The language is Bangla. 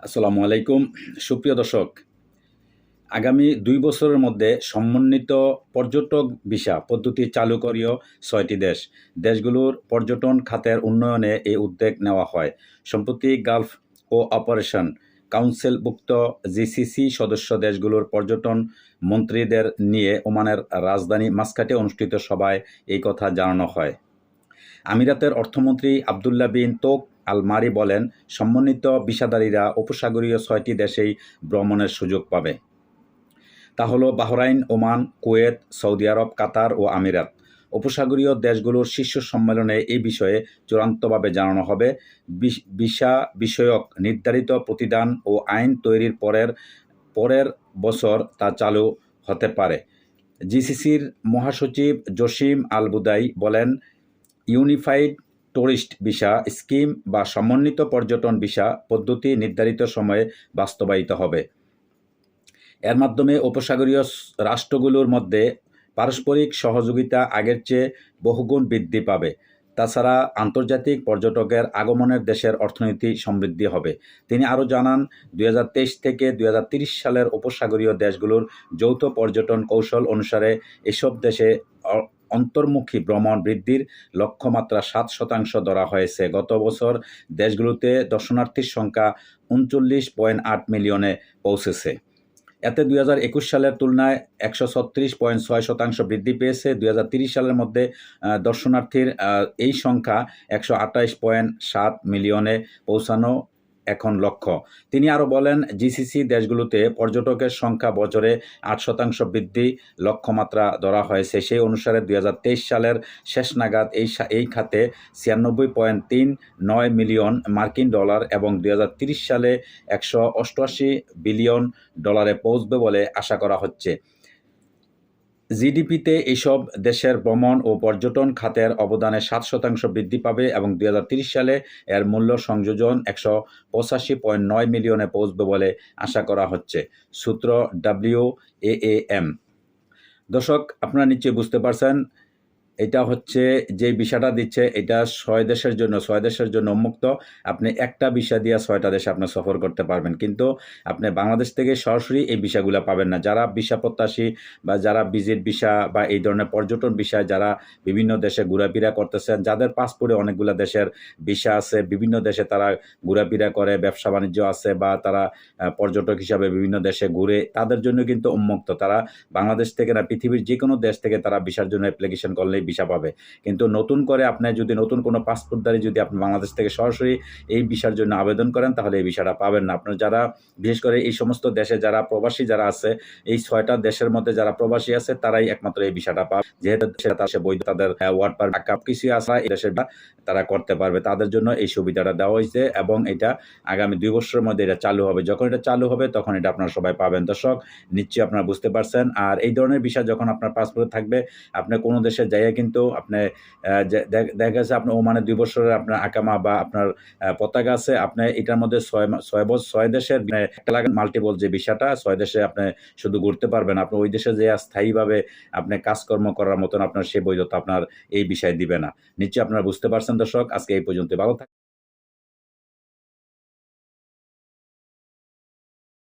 আসসালামু আলাইকুম। সুপ্রিয় দর্শক, আগামী ২ বছরের মধ্যে সমন্বিত পর্যটক ভিসা পদ্ধতি চালু করিও ৬টি দেশ। দেশগুলোর পর্যটন খাতের উন্নয়নে এই উদ্যোগ নেওয়া হয়। সম্প্রতি গালফ কোঅপারেশন কাউন্সিলভুক্ত জিসিসি সদস্য দেশগুলোর পর্যটন মন্ত্রীদের নিয়ে ওমানের রাজধানী মাসকাটে অনুষ্ঠিত সভায় এই কথা জানানো হয়। আমিরাতের অর্থমন্ত্রী আবদুল্লাহ বিন তোক আল মারি বলেন, সমন্বিত ভিসাধারীরা উপসাগরীয় ৬টি দেশেই ভ্রমণের সুযোগ পাবে। তা হলো বাহরাইন, ওমান, কুয়েত, সৌদি আরব, কাতার ও আমিরাত। উপসাগরীয় দেশগুলোর শীর্ষ সম্মেলনে এই বিষয়ে চূড়ান্তভাবে জানানো হবে। ভিসা বিষয়ক নির্ধারিত প্রতিদান ও আইন তৈরির পরের বছর তা চালু হতে পারে। জিসিসির মহাসচিব জসিম আল বুদাই বলেন, ইউনিফাইড ট্যুরিস্ট ভিসা স্কিম বা সমন্বিত পর্যটন ভিসা পদ্ধতি নির্ধারিত সময়ে বাস্তবায়িত হবে। এর মাধ্যমে উপসাগরীয় রাষ্ট্রগুলোর মধ্যে পারস্পরিক সহযোগিতা আগের চেয়ে বহুগুণ বৃদ্ধি পাবে। তাছাড়া আন্তর্জাতিক পর্যটকের আগমনের দেশের অর্থনীতি সমৃদ্ধি হবে। তিনি আরও জানান, ২০২৩ থেকে ২০৩০ সালের উপসাগরীয় দেশগুলোর যৌথ পর্যটন কৌশল অনুসারে এসব দেশে অন্তর্মুখী ভ্রমণ বৃদ্ধির লক্ষ্যমাত্রা ৭% ধরা হয়েছে। গত বছর দেশগুলোতে দর্শনার্থীর সংখ্যা ৩৯.৮ মিলিয়নে পৌঁছেছে। এতে ২০২১ সালের তুলনায় ১৩৬.৬% বৃদ্ধি পেয়েছে। ২০৩০ সালের মধ্যে দর্শনার্থীর এই সংখ্যা ১২৮.৭ মিলিয়নে পৌঁছানো এখন লক্ষ্য। তিনি আরও বলেন, জিসিসি দেশগুলোতে পর্যটকের সংখ্যা বছরে ৮% বৃদ্ধি লক্ষ্যমাত্রা ধরা হয়েছে। সেই অনুসারে ২০২৩ সালের শেষ নাগাদ এই খাতে ৯৬.৩৯ মিলিয়ন মার্কিন ডলার এবং ২০৩০ সালে ১৮৮ বিলিয়ন ডলারে পৌঁছবে বলে আশা করা হচ্ছে। জিডিপিতে এইসব দেশের ভ্রমণ ও পর্যটন খাতের অবদানে ৭% বৃদ্ধি পাবে এবং ২০৩০ সালে এর মূল্য সংযোজন ১৮৫.৯ মিলিয়নে পৌঁছবে বলে আশা করা হচ্ছে। সূত্র WAAM। দর্শক, আপনারা নিশ্চয়ই বুঝতে পারছেন, এটা হচ্ছে যে ভিসাটা দিচ্ছে, এটা ৬ দেশের জন্য উন্মুক্ত। আপনি একটা ভিসা দিয়ে ৬টা দেশে আপনি সফর করতে পারবেন, কিন্তু আপনি বাংলাদেশ থেকে সরাসরি এই ভিসাগুলো পাবেন না। যারা ভিসা প্রত্যাশী বা যারা ভিজিট ভিসা বা এই ধরনের পর্যটন ভিসায় যারা বিভিন্ন দেশে ঘোরাফেরা করতেছেন, যাদের পাসপোর্টে অনেকগুলো দেশের ভিসা আছে, বিভিন্ন দেশে তারা ঘোরাফেরা করে, ব্যবসা বাণিজ্য আছে বা তারা পর্যটক হিসাবে বিভিন্ন দেশে ঘুরে, তাদের জন্য কিন্তু উন্মুক্ত। তারা বাংলাদেশ থেকে না, পৃথিবীর যে কোনো দেশ থেকে তারা ভিসার জন্য অ্যাপ্লিকেশন করলেই ভিসা পাবে। কিন্তু নতুন করে আপনি যদি নতুন কোনো পাসপোর্টধারী যদি আপনি বাংলাদেশ থেকে সরাসরি এই ভিসার জন্য আবেদন করেন, তাহলে এই ভিসাটা পাবেন না। আপনার যারা বিশেষ করে এই সমস্ত দেশে যারা প্রবাসী যারা আছে, এই ৬টা দেশের মধ্যে যারা প্রবাসী আছে, তারাই একমাত্র এই ভিসাটা পাবে। যেহেতু বৈধ, তাদের ওয়ার্ক পারমিট কিছু আছে, এই দেশের তারা করতে পারবে। তাদের জন্য এই সুবিধাটা দেওয়া হয়েছে এবং এটা আগামী ২ বছরের মধ্যে এটা চালু হবে। যখন এটা চালু হবে তখন এটা আপনারা সবাই পাবেন। দর্শক, নিশ্চয়ই আপনারা বুঝতে পারছেন। আর এই ধরনের ভিসা যখন আপনার পাসপোর্টে থাকবে, আপনি কোনো দেশে যাইয়া কিন্তু আপনি দেখা গেছে আপনি ওমানে ২ বছরের আপনার আকামা বা আপনার পতাকা আছে, আপনি এটার মধ্যে ৬ দেশের মাল্টিপল যে ভিসাটা, ৬ দেশে আপনি শুধু ঘুরতে পারবেন। আপনি ওই দেশে যে স্থায়ীভাবে আপনি কাজকর্ম করার মতন আপনার সে বৈধতা আপনার এই বিষয় দিবে না। নিশ্চয়ই আপনারা বুঝতে পারছেন। দর্শক, আজকে এই পর্যন্ত। ভালো থাকবেন।